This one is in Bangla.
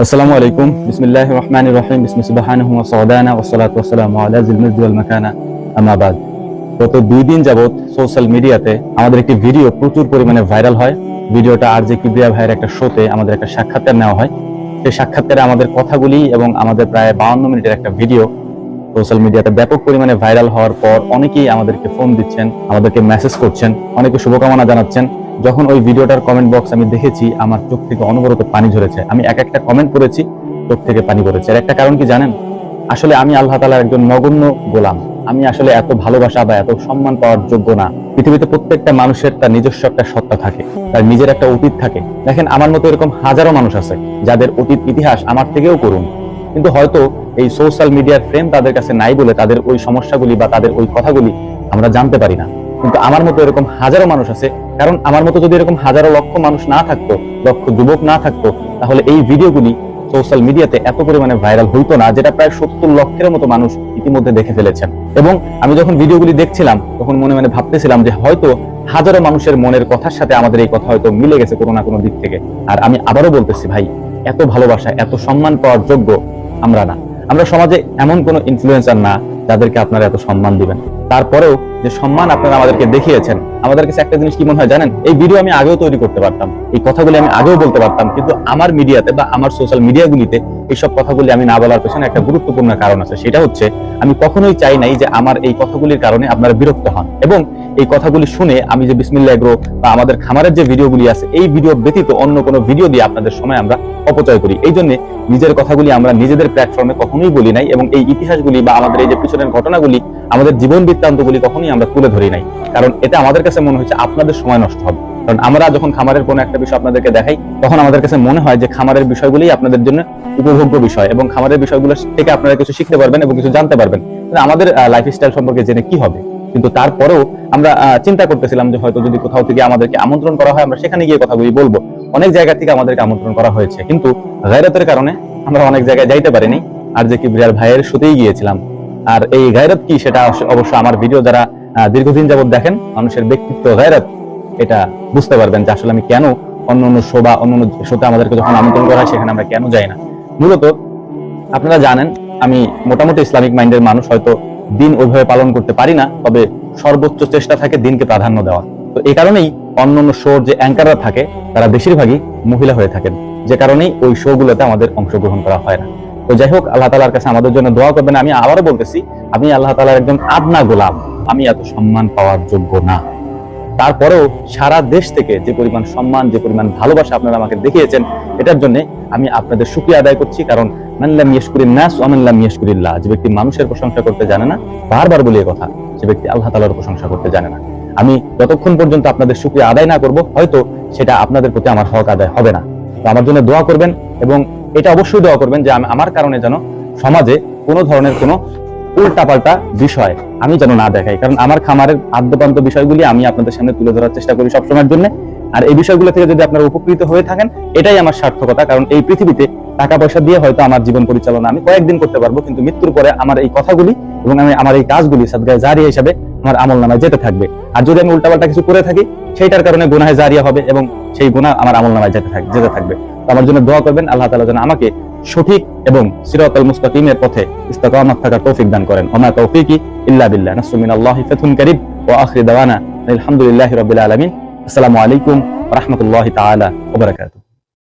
আসসালামু আলাইকুম। বিসমিল্লাহির রহমানির রহিম। বিসমি সুবহানাহু ওয়া সাওদানা ওয়া সালাতু ওয়া সালামু আলা যিল মিজদি ওয়াল মাকানা, আম্মা বাদ। গত 2 দিন যাবত সোশ্যাল মিডিয়াতে আমাদের একটি ভিডিও প্রচুর পরিমাণে ভাইরাল হয়। ভিডিওটা আরজে কিবরিয়া ভাইয়ের একটা শোতে আমাদের একটা সাক্ষাৎকার নেওয়া হয়। সেই সাক্ষাৎকারে আমাদের কথাগুলি এবং আমাদের প্রায় 52 মিনিটের একটা ভিডিও সোশ্যাল মিডিয়াতে ব্যাপক পরিমাণে ভাইরাল হওয়ার পর অনেকেই আমাদেরকে ফোন দিচ্ছেন, আমাদেরকে মেসেজ করছেন, অনেকে শুভকামনা জানাচ্ছেন। যখন ওই ভিডিওটার কমেন্ট বক্স আমি দেখেছি, আমার চোখ থেকে অনবরত পানি ঝরেছে। আমি এক একটা কমেন্ট করেছি, চোখ থেকে পানি পড়েছে। এর একটা কারণ কি জানেন? আসলে আমি আল্লাহ তাআলার একজন নগণ্য গোলাম। আমি আসলে এত ভালোবাসা বা এত সম্মান পাওয়ার যোগ্য না। পৃথিবীতে প্রত্যেকটা মানুষের তার নিজস্ব একটা সত্তা থাকে, তার নিজের একটা অতীত থাকে। দেখেন, আমার মতো এরকম হাজারো মানুষ আছে যাদের অতীত ইতিহাস আমার থেকেও করুন, কিন্তু হয়তো এই সোশ্যাল মিডিয়ার ফ্রেম তাদের কাছে নাই বলে তাদের ওই সমস্যাগুলি বা তাদের ওই কথাগুলি আমরা জানতে পারি না। কিন্তু আমার মতো এরকম হাজারো মানুষ আছে। কারণ আমার মতো যদি এরকম হাজারো লক্ষ মানুষ না থাকতো, লক্ষ যুবক না থাকতো, তাহলে এই ভিডিওগুলি সোশ্যাল মিডিয়াতে এত পরিমাণে ভাইরাল হইতো না, যেটা প্রায় 70 লক্ষের মতো মানুষ ইতিমধ্যে দেখে ফেলেছেন। এবং আমি যখন ভিডিওগুলি দেখছিলাম, তখন মনে মনে ভাবতেছিলাম যে হয়তো হাজারো মানুষের মনের কথার সাথে আমাদের এই কথা হয়তো মিলে গেছে কোনো না কোনো দিক থেকে। আর আমি আবারও বলতেছি, ভাই, এত ভালোবাসা, এত সম্মান পাওয়ার যোগ্য আমরা না। আমরা সমাজে এমন কোনো ইনফ্লুয়েন্সার না যাদেরকে আপনারা এত সম্মান দিবেন। তারপরেও যে সম্মান আপনারা আমাদেরকে দেখিয়েছেন, আমাদের কাছে একটা জিনিস কি মনে হয় জানেন? এই ভিডিও আমি আগেও তৈরি করতে পারতাম, এই কথাগুলি আমি আগেও বলতে পারতাম, কিন্তু আমার মিডিয়াতে বা আমার সোশ্যাল মিডিয়াগুলিতে এইসব কথাগুলি আমি না বলার পেছনে একটা গুরুত্বপূর্ণ কারণ আছে। সেটা হচ্ছে, আমি কখনোই চাই নাই যে আমার এই কথাগুলির কারণে আপনারা বিরক্ত হন, এবং এই কথাগুলি শুনে আমি যে বিসমিল্লাহ এগ্রো বা আমাদের খামারের যে ভিডিওগুলি আছে, এই ভিডিও ব্যতীত অন্য কোনো ভিডিও দিয়ে আপনাদের সময় আমরা অপচয় করি। এই জন্য নিজের কথাগুলি আমরা নিজেদের প্ল্যাটফর্মে কখনোই বলি নাই, এবং এই ইতিহাসগুলি বা আমাদের এই যে পিছনের ঘটনাগুলি, আমাদের জীবন বৃত্তান্তগুলি কখনোই আমরা তুলে ধরি নাই। কারণ এতে আমাদের কাছে মনে হচ্ছে আপনাদের সময় নষ্ট হবে। কারণ আমরা যখন খামারের কোনো একটা বিষয় আপনাদেরকে দেখাই, তখন আমাদের কাছে মনে হয় যে খামারের বিষয়গুলি আপনাদের জন্য উপভোগ্য বিষয়, এবং খামারের বিষয়গুলো থেকে আপনারা কিছু শিখতে পারবেন এবং কিছু জানতে পারবেন। আমাদের লাইফস্টাইল সম্পর্কে জেনে কি হবে? কিন্তু তারপরেও আমরা চিন্তা করতেছিলাম যে হয়তো যদি কোথাও থেকে আমাদেরকে আমন্ত্রণ করা হয়, আমরা সেখানে গিয়ে কথাগুলি বলবো। অনেক জায়গা থেকে আমাদেরকে আমন্ত্রণ করা হয়েছে, কিন্তু গায়রতের কারণে আমরা অনেক জায়গায় যাইতে পারিনি। আর যে কিবরিয়ার ভাইয়ের শুতেই গিয়েছিলাম। আর এই গায়রত কি, সেটা অবশ্য আমার ভিডিও যারা দীর্ঘদিন যাবত দেখেন, মানুষের ব্যক্তিত্ব গায়রত, এটা বুঝতে পারবেন যে আসলে আমি কেন অন্য শো বা অন্য শোতে আমাদেরকে যখন আমন্ত্রণ করা হয় সেখানে আমরা কেন যাই না। মূলত আপনারা জানেন, আমি মোটামুটি ইসলামিক মাইন্ডের মানুষ, হয়তো দিন ওইভাবে পালন করতে পারি না, তবে সর্বোচ্চ চেষ্টা থাকে দিনকে প্রাধান্য দেওয়া। তো এই কারণেই অন্যান্য শোর যে অ্যাঙ্কাররা থাকে তারা বেশিরভাগই মহিলা হয়ে থাকেন, যে কারণেই ওই শো গুলোতে আমাদের অংশগ্রহণ করা হয় না। তো যাই হোক, আল্লাহ তাআলার কাছে আমাদের জন্য দোয়া করবেন। আমি আবারও বলতেছি, আমি আল্লাহ তাআলার একজন আদনা গোলাম, আমি এত সম্মান পাওয়ার যোগ্য না। তারপরেও সারা দেশ থেকে যে পরিমাণ সম্মান, যে পরিমাণ ভালোবাসা আপনারা আমাকে দেখিয়েছেন, এটার জন্য আমি আপনাদের শুকরিয়া আদায় করছি। কারণ মান লাম ইয়াশকুরিন নাস ওয়া মান লাম ইয়াশকুরিল্লাহ, যে ব্যক্তি মানুষের প্রশংসা করতে জানে না, বারবার বলি এই কথা, সে ব্যক্তি আল্লাহ তাআলার প্রশংসা করতে জানে না। আমি যতক্ষণ পর্যন্ত আপনাদের শুকরিয়া আদায় না করব, হয়তো সেটা আপনাদের প্রতি আমার হক আদায় হবে না। তো আমার জন্য দোয়া করবেন, এবং এটা অবশ্যই দোয়া করবেন যে আমার কারণে যেন সমাজে কোনো ধরনের কোনো উল্টাপাল্টা বিষয় আমি যেন না দেখাই। কারণ আমার খামারের আদ্যপান্ত বিষয়গুলি আমি আপনাদের সামনে তুলে ধরার চেষ্টা করি সবসময়ের জন্য। আর এই বিষয়গুলো থেকে যদি আপনারা উপকৃত হয়ে থাকেন, এটাই আমার সার্থকতা। কারণ এই পৃথিবীতে টাকা পয়সা দিয়ে হয়তো আমার জীবন পরিচালনা আমি কয়েকদিন করতে পারবো, কিন্তু মৃত্যুর পরে আমার এই কথাগুলি এবং আমার এই কাজগুলি সাদগায়ে জারিয়া হিসাবে আমার আমলনামায় যেতে থাকবে। আর যদি আমি উল্টাপাল্টা কিছু করে থাকি, সেইটার কারণে গুনাহে জারিয়া হবে, এবং সেই গুনাহ আমার আমলনামায় যেতে থাকবে। তো আমার জন্য দোয়া করবেন, আল্লাহ তাআলা যেন আমাকে সঠিক এবং সিরাতাল মুস্তাকিমের পথে ইস্তিকামাত থাকার তৌফিক দান করেন। ওমা তৌফিকি ইল্লা বিল্লাহ। নাসরু মিনাল্লাহি ফাতুন কারীব ওয়া আখিরু দাওয়ানা আলহামদুলিল্লাহি রাব্বিল আলামিন। আসসালামু আলাইকুম ওয়া রাহমাতুল্লাহি তাআলা ওয়া বারাকাতুহু।